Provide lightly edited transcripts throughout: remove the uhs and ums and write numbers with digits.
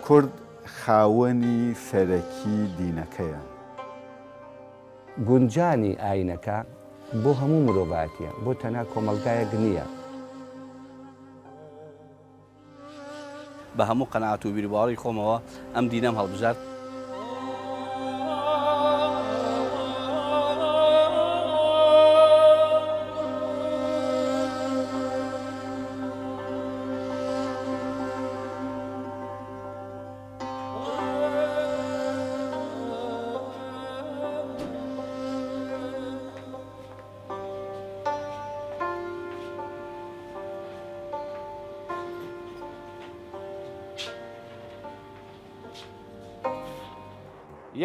کورد خاوەنی سەرەکی دینەکەیە. گونجانی ئاینەکە بۆ هەموو مرۆڤایەتیە، بۆ تەنها کۆمەلگایەک نییە. بە هەموو قەناعەت و بیرباوەڕی خۆمەوە ئەم دینەم هەڵبژارد.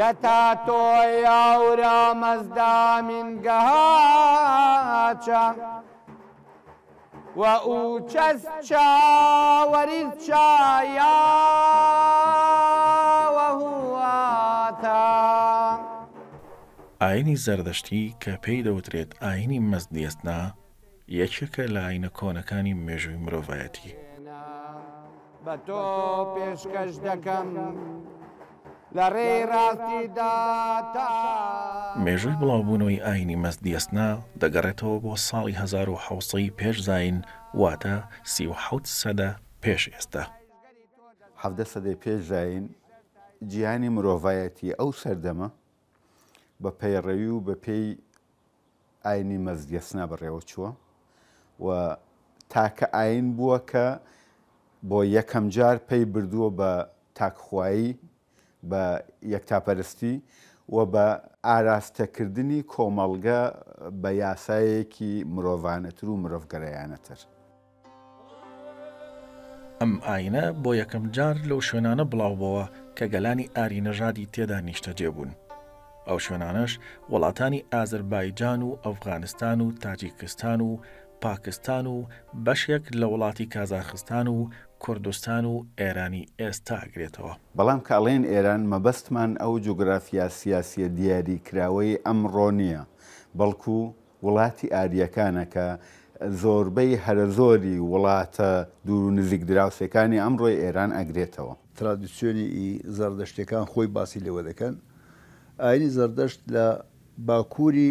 يتاتو يورا مزدا من قهاتشا وأوچسچا ورزچا يا وهواتا. ئاینی زەردەشتی کە پێی دەوترێت ئاینی مەزدیێستنا یەکێکە لە ئاینە کۆنەکانی مێژووی مرۆڤایەتی. بە تۆ پێشکەش دەکەم لە ڕێی ڕاستیداتا. مێژووی بڵاوبوونەوەی ئاینی مەزدیێستنا دەگەڕێتەوە بۆ ساڵی 1700 پێش زاین، واتە 37 سەدە پێش ئێستا. 17 سەدەی پێش زاین جیهانی مرۆڤایەتی ئەو سەردەمە بە پەیڕەوی و بە پێی ئاینی مەزدیێستنا بەڕێوە چووە و تاکە ئاین بووە کە بۆ یەکەم جار پێی بردووە بە تاکخوایی، بە یەکتاپەرستی و بە ئاراستەکردنی کۆمەڵگە بە یاسایەکی مرۆڤانەتر و مرۆڤگەرایانەتر. ئەم ئاینە بۆ یەکەم جار لەو شوێنانە بڵاوبەوە کە گەلانی ئاری نەژادی تێدا نیشتەجێ بوون. ئەو شوێنانەش وڵاتانی ئازەربایجان و ئەفغانستان و تاجیکستان و پاکستان و بەشێک لە وڵاتی کازاخستان و کوردستان و ئێرانی ئێستا ئەگرێتەوە. بەڵام کاڵێن ئێران مەبەستمان ئەو جوگرافیا سیاسیە دیاری کراوەی ئەمڕۆ نییە، بەڵکو وڵاتی ئاریەکانە کە زۆربەی هەرە زۆری وڵاتە دوور و نزیک دراوسەکانی ئەمڕۆی ئێران ئەگرێتەوە. ترادیسیۆنی زەردەشتەکان خۆی باسی لەوە دەکەن. ئاینی زەردەشت لە باکووری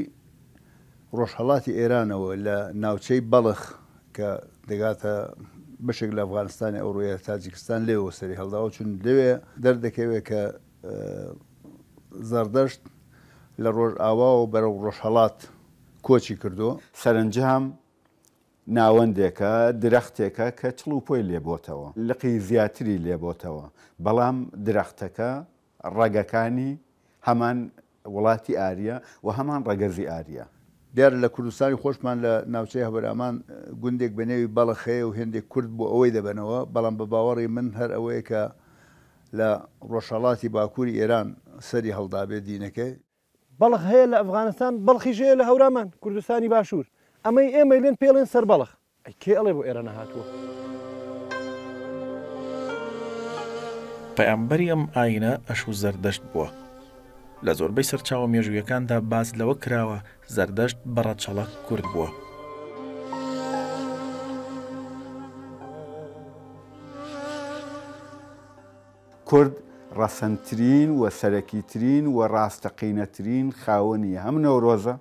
ڕۆژهەڵاتی ئێرانەوە لە ناوچەی بەڵخ کە دەگاتە بەشێک لە ئەفغانستانی ئەوڕۆیە تاجیکستان لێەوە سەری هەڵداوە، چون لەوێ دەردەکەوێت کە زەردەشت لە ڕۆژ ئاواوە بەرەو ڕۆژهەڵات کۆچی کردووە. سەرنجام ناوەندێکە درەختێکە کە چڵ و پۆی لێبۆتەوە، لقی زیاتری لێبۆتەوە، بەڵام درەختەکە ڕەگەکانی هەمان وڵاتی ئاریە و هەمان ڕەگەزی ئاریە. دیارە لە کوردستانی خۆشمان لە ناوچەی هەبەرامان گوندێک بە نێوی بەڵەخەیە و هێندێک کورد بۆ ئەوەی دەبنەوە، بەڵام بە باوەڕی من هەر ئەوەیە کە لە ڕۆژهەڵاتی باکووری ئێران سەری هەڵدابێت دینەکەی. بەڵخ هەیە لە ئەفغانستان، بەڵخیش هەیە لە هەورامان کوردستانی باشوور، ئەمەی ئێمە لێن پێڵێن سەر بەڵخ. ئەی کێ ئەڵێ بۆ ئێرە نەهاتووە؟ پەیامبەری ئەم ئاینە ئەش و زەردەشت بووە. لە زۆربەی سەرچاوە مێژوویەکاندا باز لەوە کراوە زەردەشت بەڕەچەڵەک کورد بووە. کورد ڕەسەنترین و سەرەکیترین و ڕاستەقینەترین خاوەنی هەم نەورۆزە،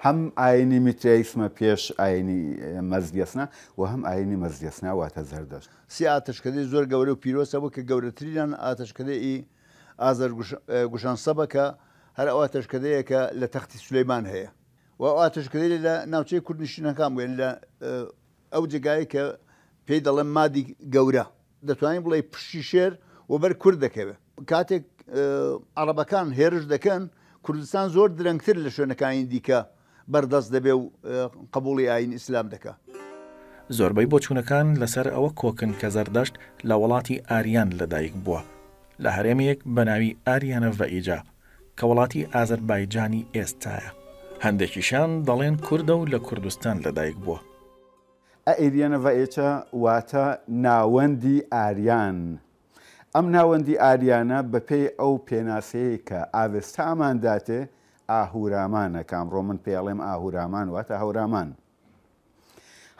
هەم ئاینی میتریایسمە پێش ئاینی مەزدیێستنا و هەم ئاینی مەزدیێستنا واتە زەردەشت. سی ئاتەشکدەی زۆر گەورە و پیرۆسە بوو کە گەورەترینان ئاتەشکدەی ئازەر گوشان سەبە کە هەر ئەو ئاتەشکدەیە کە لە تەختی سولەیمان هەیە و ئەو ئاتەشکدەی لە ناوچەی کوردنشینەکان بووێن لە ئەو جێگایی کە پێی دەڵێن مادی گەورە، دەتوانین بڵێ پشتی شێر و بەر کورد دەکەوێت. کاتێک عەرەبەکان هێرش دەکەن، کوردستان زۆر درەنگتر لە شوێنەکانی دیکە بەردەست دەبێ و قبوڵی ئاین ئیسلام دەکات. زۆربەی بۆچوونەکان لەسەر ئەوە کۆکن کە زەردەشت لە وڵاتی ئاریان لەدایک بووە، لە هەرێمەیەک بە ناوی ئاریانە ڤەئیجا کە وڵاتی ئازەربایجانی ئێستایە. هەندێکیشان دەڵێن کوردە و لە کوردستان لەدایک بووە. ئەئیریانە ڤەئیجا واتە ناوەندی ئاریان. ئەم ناوەندی ئاریانە بەپێی ئەو پێناسەیە کە ئاوێستامان داتێ ئاهورامانە، کامڕۆ من پێڵێم ئاهورامان واتە هەورامان.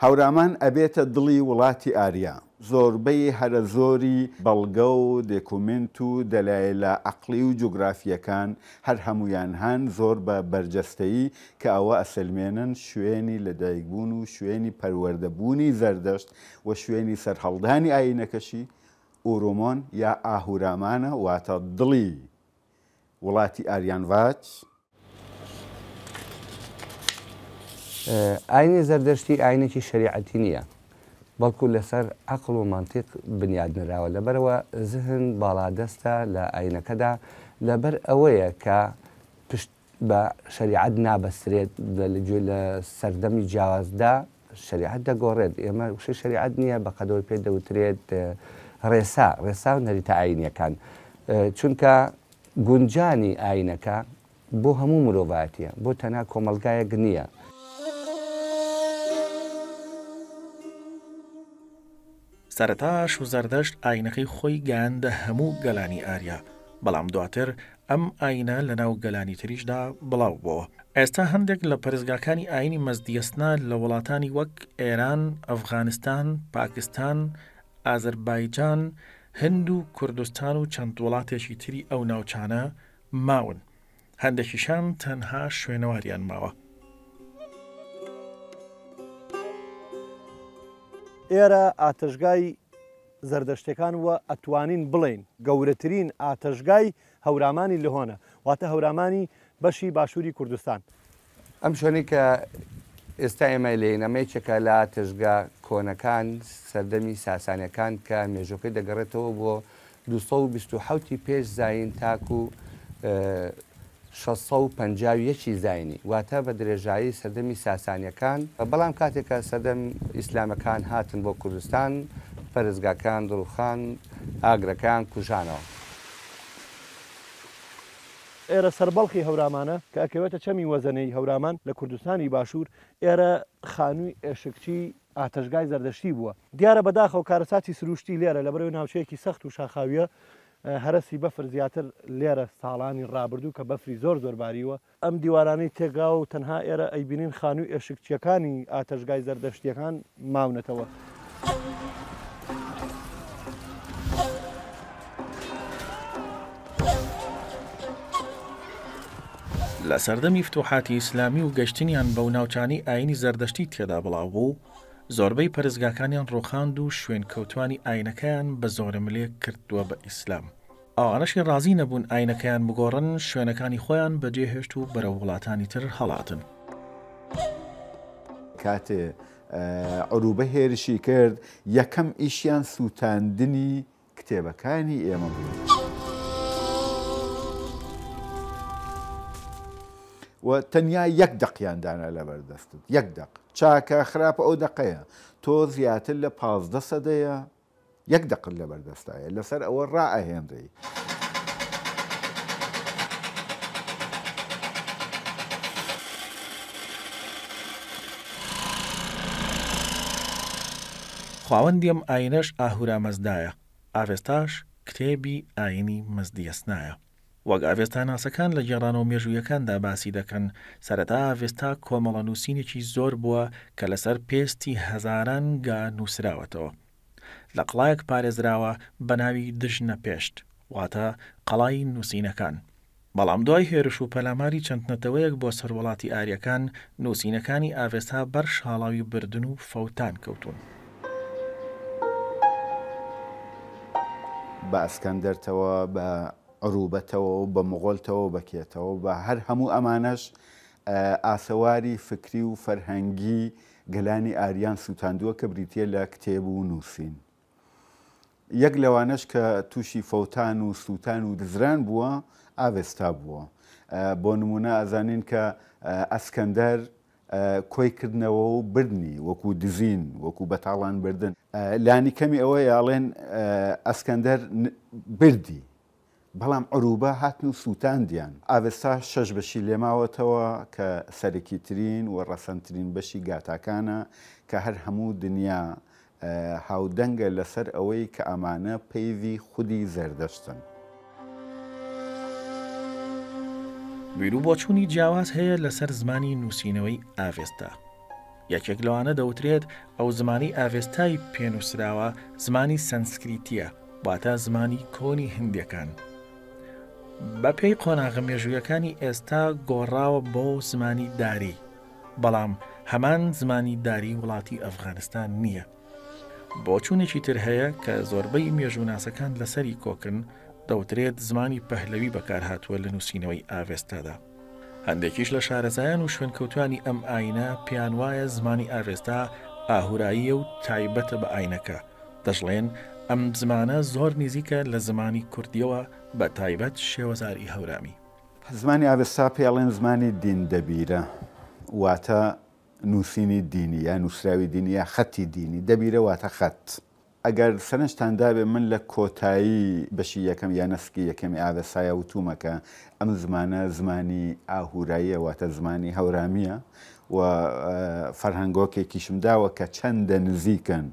هەورامان ئەبێتە دڵی وڵاتی ئاریا. زۆربەی هەرە زۆری بەڵگە و دێکومنت و دەلایلە عەقلی و جوگرافیەکان هەر هەمویان هەن زۆر بە بەرجەستەیی کە ئەوە ئەسلمێنن شوێنی لەدایکبوون و شوێنی پەروەردەبوونی زەردەشت و شوێنی سەرهەڵدانی ئاینەکەشی ئۆرۆمۆن یا ئاهورامانە واتە دڵی وڵاتی ئاریانڤاچ. ئاینی زەردەشتی ئاینێکی شەریعەتی نییە، بەڵکو لەسەر عەقڵ و مانتیق بنیاد نراوە. لەبەرەوە زهن باڵادەستە لە ئاینەکەدا، لەبەر ئەوەیە کە پشت بە شەریعەت نابەسترێت لە سەردەمی جیاوازدا شەریعەت دەگۆڕێت. ئێمە وشەی شەریعەت نییە بە قەدەوەی پێ دەوترێت ڕێسا و نەریتە ئاینیەکان، چونکە گونجانی ئاینەکە بۆ هەموو مرۆڤایەتیە، بۆ تەنها کۆمەلگایەک نییە. سەرەتاش و زەردەشت ئاینەکەی خۆی گەیاندە هەموو گەلانی ئاریا، بەڵام دواتر ئەم ئاینە لە ناو گەلانی تریشدا بڵاو بووە. ئێستا هەندێک لە پەرزگاکانی ئاینی مەزدیەستنا لە وڵاتانی وەک ئێران، ئەفغانستان، پاکستان، ئازەربایجان، هند و کوردستان و چەند وڵاتێکی تری ئەو ناوچانە ماون، هەندێکیشان تەنها شوێنەواریان ماوە. ئێرە ئاتەشگای زەردەشتەکان وە ئەتوانین بڵێن گەورەترین ئاتەشگای هەورامانی لەهۆنە، واتە هەورامانی بەشی باشووری کوردستان. ئەم شوێنی کە ئێستا ئێمە لێین ئەمەیەکێکە لە ئاتەشگا کۆنەکان سەردەمی ساسانیەکان کە مێژوەکەی دەگەڕێتەوە بۆ 227 پێش زاین تاکو 651 زاینی، واتە بە درێژایی سەردەمی ساسانیەکان. بەڵام کاتێکە سەردەم ئیسلامەکان هاتن بۆ کوردستان، پەرزگاکان دڵخان ئاگرەکان کوژانەوە. ئێرە سەربەڵخی هەورامانە کە ئەکەوێتە چەمی وەزەنەی هەورامان لە کوردستانی باشوور، ئێرە خانووی ئێشکچی ئاتەشگای زەردەشتی بووە. دیارە بەداخە و کارەساتی سروشتی لێرە لەبەرەوەی ناوچەیەکی سەخت و شاخاویە، هەرسی بەفر زیاتر لێرە ساڵانی ڕابردوو کە بەفری زۆر باریوە. ئەم دیوارانەی تێگا و تەنها ئێرە ئەیبینین خانووی ئێشکچیەکانی ئاتەشگای زەردەشتیەکان ماونەتەوە. لە سەردەمی فتوحاتی ئیسلامی و گەشتنیان بەو ناوچانی ئاینی زەردەشتی تێدا بڵاو بوو، زۆربەی پەرزگاکانیان ڕۆخاند و شوێن کەوتوانی ئاینەکەیان بە زۆرملێ کردووە بە ئیسلام. ئەوانەشی ڕازی نەبوون ئاینەکەیان بگۆڕن، شوێنەکانی خۆیان بەجێهێشت و بەرەو وڵاتانی تر هەڵاتن. کاتێ عروبە هێرشی کرد، یەکەم ئیشیان سووتاندنی کتێبەکانی ئێمە بوو. و تەنیا یەک دەقیاندانە لەبەردەستت، یەک دەق چاکە خراپە ئەو دەقەیە، تۆ زیاتر لە 15 سەدەیە یەک دەقت لەبەردەستایە، لەسەر ئەوە ڕائەهێنڕی. خواوەندی ئەم ئاینەش ئاهورا مەزدایە، ئاوێستاش کتێبی ئاینی مەزدیەسنایە. وەک ئاوێستا ناسەکان لە گێڕان و مێژوویەکاندا باسی دەکەن، سەرەتا ئاوێستا کۆمەڵە نووسینێکی زۆر بووە کە لەسەر پێستی هەزاران گا نووسراوەتەوە. لە قڵایەک پارێزراوە بە ناوی دژنە پێشت، واتە قەڵای نووسینەکان. بەڵام دوای هێرش و پەلاماری چەند نەتەوەیەک بۆ سەروڵاتی ئاریەکان، نووسینەکانی ئاوێستا بەر شاڵاوی بردن و فەوتان کەوتون. بە ئەسکەندەرتەوە، بە عروبەتەوە و بە مغۆلتەوە بەکێتەوە، بە هەر هەموو ئەمانەش ئاسەواری فکری و فەرهەنگی گەلانی ئاریان سووتاندووە کە بریتە لە کتێب و نووسین. یەک لەوانش کە تووشی فەوتان و سووتان و دزران بووە ئاوێستا بووە. بۆ نمونە ئەزانین کە ئەسکەندەر کۆی کردنەوە و بردنی وەکو دزین، وەکو بەتاڵان بردن. لانی کەمی ئەوە یاڵێن ئەسکەندەر بردی، بەڵام عروبە هاتن و سووتاندیان. ئاوێستا 6 بەشی لێماوەتەوە کە سەرەکی ترین و ڕەسەنترین بەشی گاتاکانە کە هەر هەموو دنیا هاودەنگە لەسەر ئەوەی کە ئەمانە پەیوی خودی زەردەشتن. بیر و بۆچوونی جیاواز هەیە لەسەر زمانی نووسینەوەی ئاوێستا. یەکێک لەوانە دەوترێت ئەو زمانی ئاڤێستای پێنووسراوە زمانی سانسکریتیە، واتە زمانی کۆنی هندیەکان. بە پێی قۆناغە مێژوویەکانی ئێستا گۆڕاوە بۆ زمانی داری، بەڵام هەمان زمانی داری وڵاتی ئەفغانستان نییە. بۆچوونێکی تر هەیە کە زۆربەی مێژووناسەکان لەسەری کۆکن، دەوترێت زمانی پەهلەوی بەکارهاتووە لە نووسینەوەی ئاڤێستادا. هەندێکیش لە شارەزایان و شوێنکەوتوانی ئەم ئاینە پێیان وایە زمانی ئاڤێستا ئاهوراییە و تایبەتە بە ئاینەکە. دەژڵێن ئەم زمانە زۆر نزیکە لە زمانی کوردیەوە، بە تایبەت شێوەزاری هەورامی. زمانی ئاڤێستا پێڵێن زمانی دین دەبیرە، واتە نووسینی دینی یا نووسراوی دینی یا خەتی دینی. دەبیرە واتە خەت. ئەگەر سەرنجتاندا بێ من لە کۆتایی بەشی یەکەم یا نەسکی یەکەمی ئاڤێستایە وتومەکە ئەم زمانە زمانی ئاهوراییە، واتە زمانی هەورامیە و فەرهەنگۆکێکیشم داوە کە چەندە نزیکن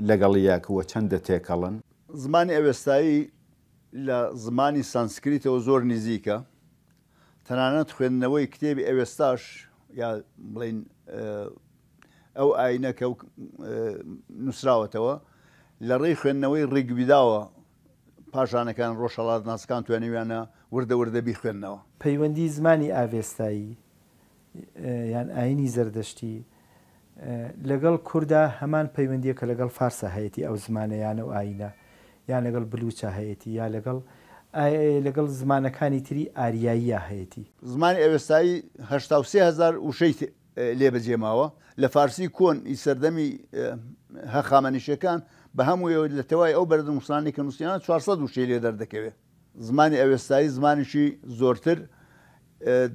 لەگەڵی یاکووە چەندە تێکەڵن. زمانی ئەوێستایی لە زمانی سانسکریتەوە زۆر نزیکە. تەنانەت خوێندنەوەی کتێبی ئەوێستاش یا بڵین ئەو ئاینەکە و نووسراوەتەوە لە ڕێی خوێندنەوەی ڕێگویداوە پاشانەکان ڕۆژهەڵات ناسەکان توانیویانە وردە وردە بیخوێندنەوە. پەیوەندی زمانی ئاڤێستایی یان ئاینی زەردەشتی لەگەڵ کووردا هەمان پەیوەندیەکە لەگەڵ فارسە هەیەی ئەو زمانەیانە و ئاینە، یان لەگەڵ بلوچە هەیەی، یا لەگەڵ زمانەکانی تری ئاریاییە هەیەی. زمانی ئەوێستایی 83,000 وشەی لێبەجێماوە لە فارسی کۆن ئی سەردەمی هەخامەنیشەکان بە هەموو لە تەوای ئەو بەردەنووسانی کە نووسیانە 400 وشەی لێ دەردەکەوێت. زمانی ئەوێستایی زمانیشی زۆرتر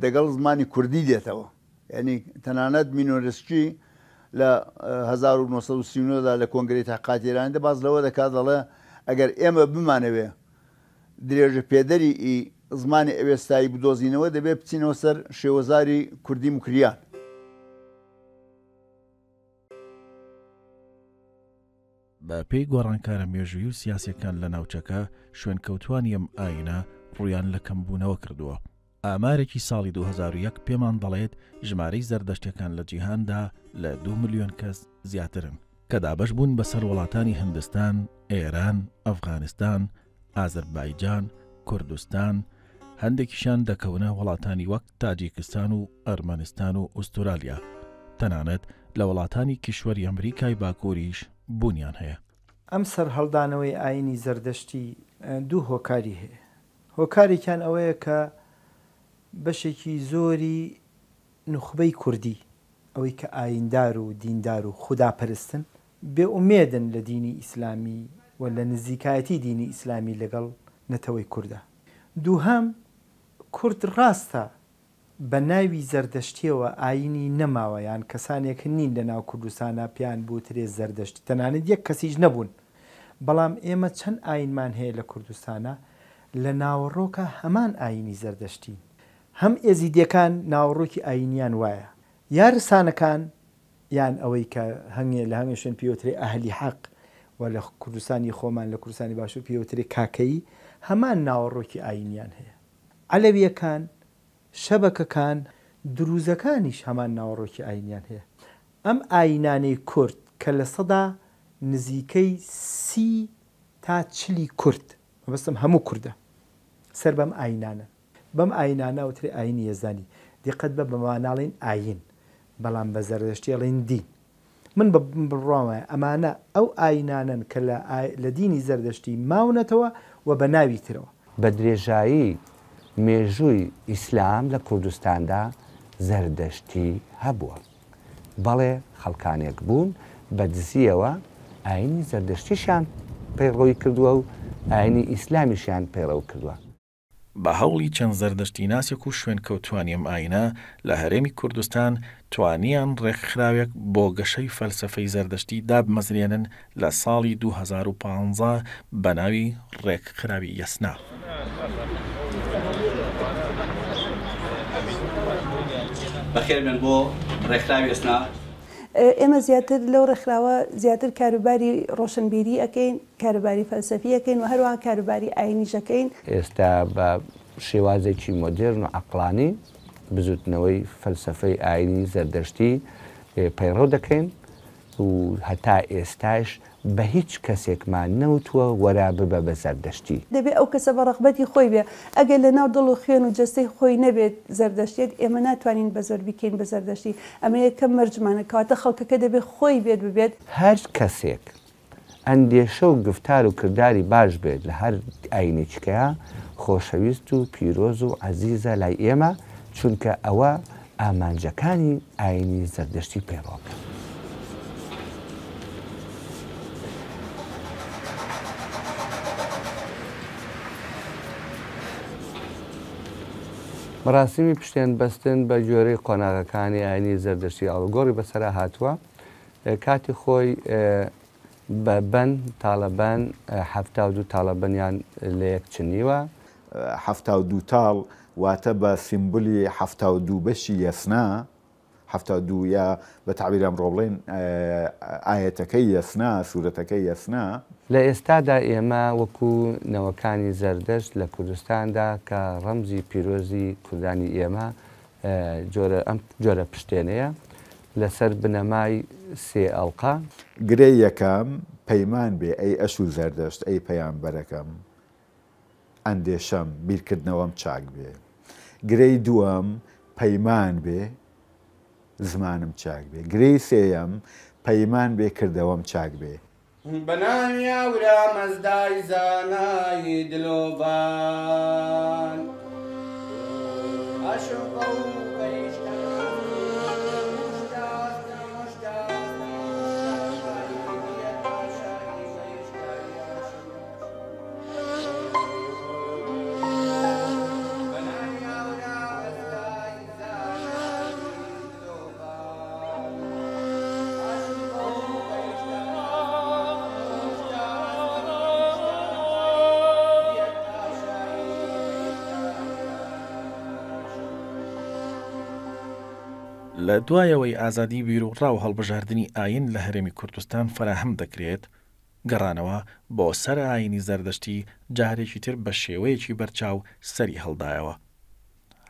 دەگەڵ زمانی کوردی دێتەوە، یعنی تەنانەت مینۆرسکی لە 1939دا لە کۆنگرەی تاقاتیراندا باز لەوە دەکات، دەڵێ ئەگەر ئێمە بمانەوێ درێژە پێدەری زمانی ئەوێستایی بدۆزینەوە دەبێت بچینەوە سەر شێوەزاری کوردی مکریان. بە پێی گۆڕانکارە مێژووی و سیاسەکان لە ناوچەکە شوێنکەوتوانی ئەم ئاینە ڕویان لە کەمبوونەوە کردووە. ئامارێکی ساڵی 2001 پێمان دەڵێت ژمارەی زەردەشتەکان لە جیهاندا لە 2 ملیۆن کەس زیاترن کە دابەش بوون بەسەر وڵاتانی هندستان، ئێران، ئەفغانستان، ئازەربایجان، کوردستان، هەندێکیشان دەکەونە وڵاتانی وەک تاجیکستان و ئەرمەنستان و ئوستورالیا. تەنانەت لە وڵاتانی کیشوەری ئەمریکای باکووریش بوونیان هەیە. ئەم سەر هەڵدانەوەی ئاینی زەردەشتی دوو هۆکاری هەیە. هۆکارێکیان ئەوەیە کە بەشێکی زۆری نوخبەی کوردی، ئەوەی کە ئایندار و دیندار و خوداپەرستن، بێئومێدن لە دینی ئیسلامی و لە نزیکایەتی دینی ئیسلامی لەگەڵ نەتەوەی کووردە. دووهەم، کورد ڕاستە بە ناوی زەردەشتیەوە ئاینی نەماوە، یان کەسانێک نین لە ناو کوردستانە پیان بووترێ زەردەشتی، تەنانەت یەک کەسیش نەبوون. بەڵام ئێمە چەند ئاینمان هەیە لە کوردستانە لە ناوەڕۆکە هەمان ئاینی زەردەشتی. هەم ئێزیدیەکان ناوەڕۆکی ئاینیان وایە، یا رسانەکان یان ئەوەی کە لە هەنگێ شوێن پێوترێ ئەهلی حەق و لە کوردستانی خۆمان لە کوردستانی باشوور پێوترێ کاکەی، هەمان ناوەڕۆکی ئاینیان هەیە. عەلەویەکان، شەبەکەکان، دروزەکانیش هەمان ناوەڕۆکی ئاینیان هەیە. ئەم ئاینانەی کورد کە لە سەدا نزیکەی 30 تا 40 کورد، مەبەستم هەموو کووردە سەر بەم ئاینانە. بەم ئاینانە وترێ ئاینی یەزدانی. دیقەت بە بەماناڵین ئاین، بەڵام بە زەردەشتیڵین دین. من بڕواوە ئەمانە ئەو ئاینانن کە لە دینی زەردەشتی ماونەتەوە و بە ناوی ترەوە. بە درێژایی مێژووی ئیسلام لە کوردستاندا زەردەشتی هەبووە، بەڵێ خەڵکانێک بوون بە دزیەوە ئاینی زەردەشتیشان پەیڕەوی کردووە و ئاینی ئیسلامیشیان پەیڕەو کردووە. بە هەوڵی چەند زەردەشتی ناسێک و شوێنکەوتوانی ئەم ئاینە لە هەرێمی کوردستان توانیان ڕێکخراوێک بۆ گەشەی فەلسەفەی زەردەشتی دابمەزرێنن لە ساڵی 2015 بە ناوی ڕێکخراوی یەسنا. بەخێربێن بۆ ڕێکخراوی یەسنا. ئێمە زیاتر لەو ڕێکخراوە زیاتر کاروباری ڕۆشنبیری ئەەکەین، کاروباری فەلسەفی ئەەکەین و هەروەها کاروباری ئاینیش ئەەکەین. ئێستا بە شێوازێکی مۆدرن و عەقڵانی بزوتنەوەی فەلسەفەی ئاینی زەردەشتی پەیڕەو دەکەین و هەتا ئێستاش بە هیچ کەسێکمان نەوتووە وەرا ببە بە زەردەشتی. دەبێت ئەو کەسە بە ڕەغبەتی خۆی بێ ئەگەر لە ناو دڵ و خوێن و جەستەی خۆی نەبێت زەردەشتێت ئێمە ناتوانین بە زۆر بکەین بە زەردەشتی ئەمە یەکەم مەرجمانە کەواتە خەڵکەکە دەبێت خۆی بێت ببێت هەر کەسێک ئەندێشە و گفتار و کردداری باش بێت لە هەر ئاینێکیکەیە خۆشەویست و پیرۆز و عەزیزە لای ئێمە چونکە ئەوە ئامانجەکانی ئاینی زەردەشتی پەیڕەوەکە. مەراسیمی پشتێن بەستن بە جۆرەی قۆناغەکانی ئاینی زەردەشتی ئاڵگۆڕی بەسەرا هاتووە کاتی خۆی بە بەن تاڵەبەن 72 تاڵەبەنیان لە یەک چنیوە 72 تاڵ واتە بە سیمبولی 72 بەشی یەسنا 72 یا بە تعبیر ئەمڕۆ بڵێن ئاەتەکەی یەسنا سوورەتەکەی یەسنا. لە ئێستادا ئێمە وەکو نەوەکانی زەردەشت لە کوردستاندا کە ڕەمزی پیرۆزی کوردانی ئێمە ئەم جۆرە پشتێنەیە لەسەر بنەمای سێ ئەڵقا. گرەی یەکەم پەیمان بێ ئەی ئەش و زەردەشت ئەی پەیامبەرەکەم ئەندێشەم بیرکردنەوەم چاک بێ. گرەی دووەم پەیمان بێ زمانم چاک بێ. گرەی سێیەم پەیمان بێ کردەوەم چاک بێ. بەناوی ئەورە مەزدای زانایی دلۆڤان عاشقە و لە دوایەوەی ئازادی بیرروڕاو هەڵبژاردننی ئاین لە هەرێمی کوردستان فراهم دەکرێت گەڕانەوە بۆ سەر ئاینی زەردەشتی جارێکی تر بە شێوەیەکی بەرچاو سەری هەڵدایەوە.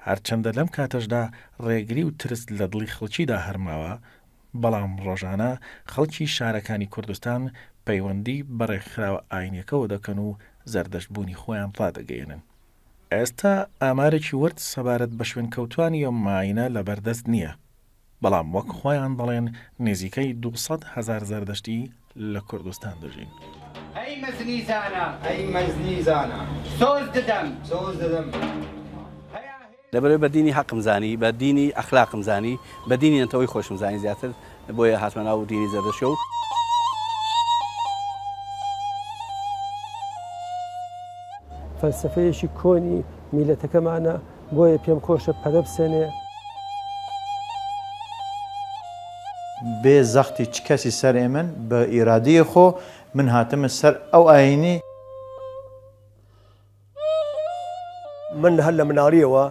هەرچەندە لەم کاتەشدا ڕێگری و ترس لە دڵی خەڵکیدا هەرماوە بەڵام ڕۆژانە خەڵکی شارەکانی کوردستان پەیوەندی بەڕێکخراوە ئاینەکەەوە دەکەن و زەردەشتبوونی خۆیان ڕادەگەێنن. ئێستا ئامارێکی ورد سەبارەت بە شوێن کەوتوانی ئەم ماینە لەبەردەست نییە، بەڵام وەک خۆیان دەڵێن نزیکەی 200,000 زەردەشتی لە کوردستان دەژین. ئەی مەزنی زانە ئەی مەزنی زانە سۆز دەدەم سۆز دەدەم لەبەرەوەی بە دینی حەقم زانی بە دینی ئەخلاقم زانی بە دینی نەتەوەی خۆشم زانی زیاتر بۆیە هاتمە ناو دینی زەردەشتە و فەلسەفەیەکی کۆنی میلەتەکەمانە بۆیە پێم خۆشە پەرە بسێنێ. بێ زەختی چ کەسی سەر ئێمن بە ئیرادی خۆ من هاتمە سەر ئەو ئاینی من هەر لە مناڵیەوە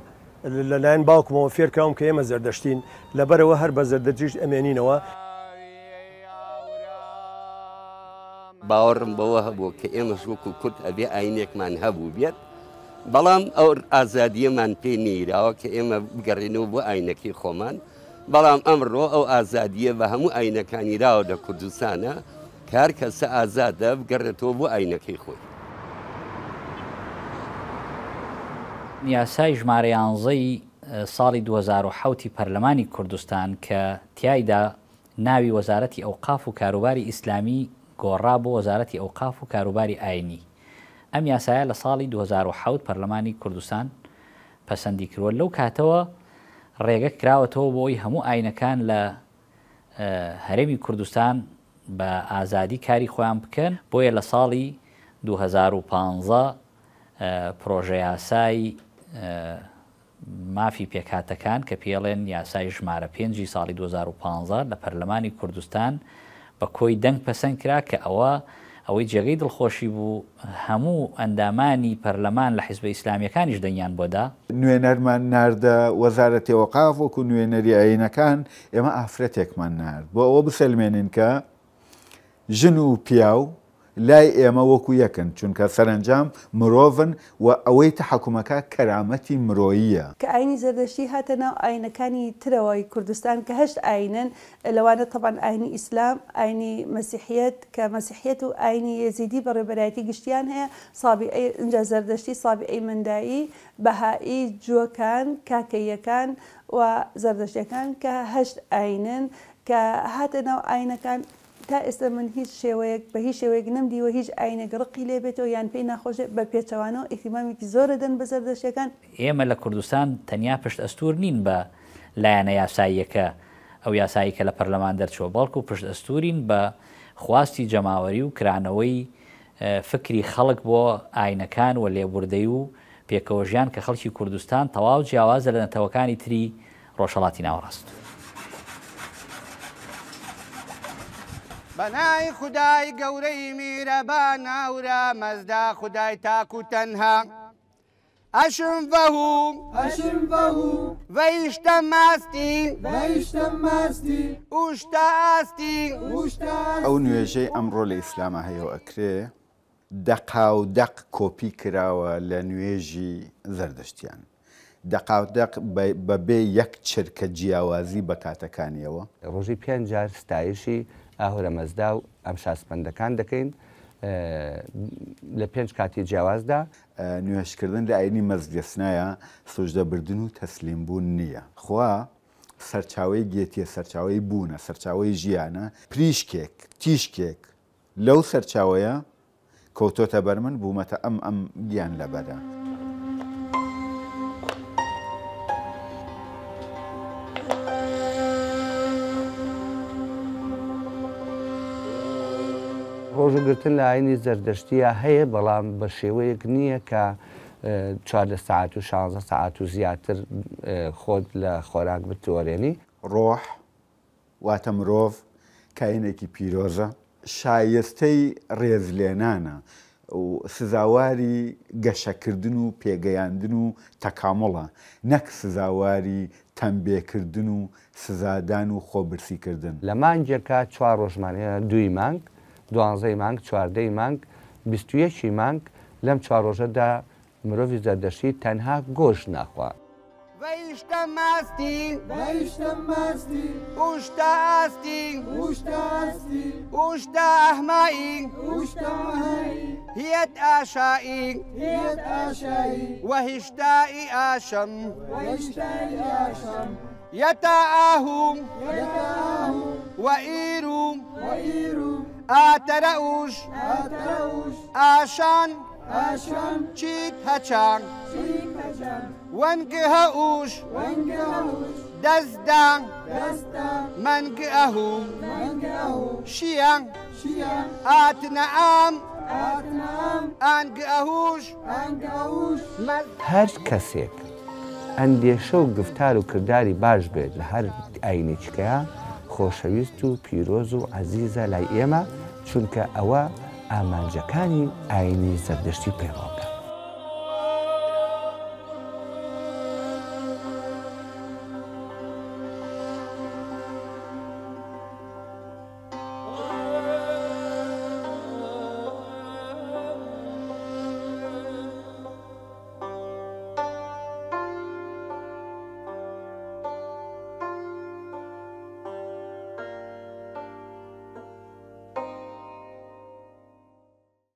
لەلایەن باوکمەوە فێرکراوم کە ئێمە زەردەشتین لەبەرەوە هەر بە زەردەجیش ئەمێنینەوە. باوەڕم بەوە هەبوو کە ئێمەش وەکو کورد ئەبێ ئاینێکمان هەبوو بێت بەڵام ئەو ئازادیەمان پێ نێراوە کە ئێمە بگەڕێنەوە بۆ ئاینەکەی خۆمان بەڵام ئەمڕۆ ئەو ئازادیە بە هەموو ئاینەکانی راوە لە کوردستانە کار کەسە ئازادە بگەڕێتەوە بۆ ئاینەکەی خۆی. یاسای ژمارە 11 ساڵی 2007 پەرلەمانی کوردستان کە تیایدا ناوی وەزارەتی ئەوقاف و کاروباری ئیسلامی گۆڕا بۆ وەزارەتی ئەوقاف و کاروباری ئاینی. ئەم یاسایە لە ساڵی 2007 پەرلەمانی کوردستان پەسەندی کردووە. لەو کاتەوە ڕێگە کراوەتەوە بۆی هەموو ئاینەکان لە هەرێمی کوردستان بە ئازادی کاری خۆیان بکەن. بۆیە لە ساڵی 2015 پرۆژە یاسای مافی پێکاتەکان کە پێڵێن یاسای ژمارە 5 ساڵی 2015 لە پەرلەمانی کوردستان بە کۆی دەنگ پەسەند کرا کە ئەوەی جێگەی دڵخۆشی بوو هەموو ئەندامانی پەرلەمان لە حیزبە ئیسلامیەکانیش دەنگیان بۆدا. نوێنەرمان ناردە وەزارەتی ئەوقاف وەکو نوێنەری ئاینەکان ئێمە ئافرەتێکمان نارد بۆ ئەوە بسەلمێنین کە ژن و پیاو لای ئێمە وەکو یەکن چونکە سەرنجام مرۆڤن و ئەوەی تەحکومەکە کەرامەتی مرۆییە کە ئاینی زەردەشتی هاتە ناو ئاینەکانی ترەوەی کوردستان کە هەشت ئاینن لەوانە طبعاً ئاینی ئیسلام ئاینی مەسیحیەت کە مەسیحیەت و ئاینی یەزیدی بەڕێبەرایەتی گشتیان هەیە سابیعەی اینجا زەردەشتی سابیعەی مندایی بەهایی جووەکان کاکەیەکان و زەردەشتیەکان کە هەشت ئاینن کە هاتە ناو ئاینەکان تا ئێستا من هیچ شێوەیەک بە هیچ شێوەیەک نەمدیوە هیچ ئاینێک ڕقی لێ بێتەوە یان پێی ناخۆشێت بە پێچەوانەوە ئیحتیمامێکی زۆرە دەن بە زەردەشتەکان. ئێمە لە کوردستان تەنیا پشت ئەستور نین بە لایەنە یاساییەکە ئەو یاسایی کە لە پەرلەمان دەرچووە بەڵکو پشت ئەستورین بە خواستی جەماوەری و کرانەوەی فکری خەڵک بۆ ئاینەکان و لێبوردەی و پێکەوەژیان کە خەڵکی کوردستان تەواو جیاوازە لە نەتەوەکانی تری ڕۆژهەڵاتی ناوەڕاست. بەنای خودای گەورەی میرەبان ناورە مەزدا خودای تاک و تەنها ئەشم بەهوو وەیشتە ماستی ئوشتە ئاستی ئەو نوێژەی ئەمڕۆ لە ئیسلامە هەیە ئەکرێ دەقاودەق کۆپی کراوە لە نوێژی زەردەشتیان دەقاودەق بەبێ یەک چرکە جیاوازی بە کاتەکانیەوە ڕۆژی 5 جار ستایشی ئاهورە مەزدا و ئەم شاسپەندەکان دەکەین لە 5 کاتی جیاوازدا نوێشکردن لە ئاینی مەزگەسنایە سوژدەبردن و تەسلیمبوون نییە خوا سەرچاوی گێتیە سەرچاوی بوونە سەرچاوی ژیانە پریشکێک تیشکێک لەو سەرچاوەیە کەوتۆتە بەرمن بوومەتە ئەم گیان لەبەرە. ڕۆژەگرتن لە ئاینی زەردەشتیە هەیە بەڵام بە شێوەیەک نییە کە 4 ساعت و 16 ساعت و زیاتر خۆت لە خۆراک بتوەرێنی. ڕۆح واتە مرۆڤ کاینێکی پیرۆزە شایستەی ڕێزلێنانە و سزاواری گەشەکردن و پێگەیاندن و تەکامڵە نەک سزاواری تەمبێکردن و سزادان و خۆبرسیکردن. لە مانگێکە 4 ڕۆژمانەیە 2 مانگ 12 مانگ 14 مانگ 21 مانگ لەم 4 ڕۆژەدا مرۆڤی زەردەشتی تەنها گۆشت ناخوا. وەیشتە ماستی ئوشتە ئاستی ئوشتە ئەحمایی هیەت ئاشایی وەهیشتایی ئاشەم یەتا ئاهوم وەئیروم ئاتەرە ئوش ئاشان چیت هەچان وەنگە هەئوش دەستدان مەنگە ئەهوو شیان ئاتنە ئام ئانگە ئەهوش هەر کەسێک ئەندێشە و گفتار و کردداری باش بێت لە هەر ئاینێکیکەیە خۆشەویست و پیرۆز و عەزیزە لای ئێمە چونکە ئەوە ئامانجەکانی ئاینی زەردەشتی پەیڕاو بکات.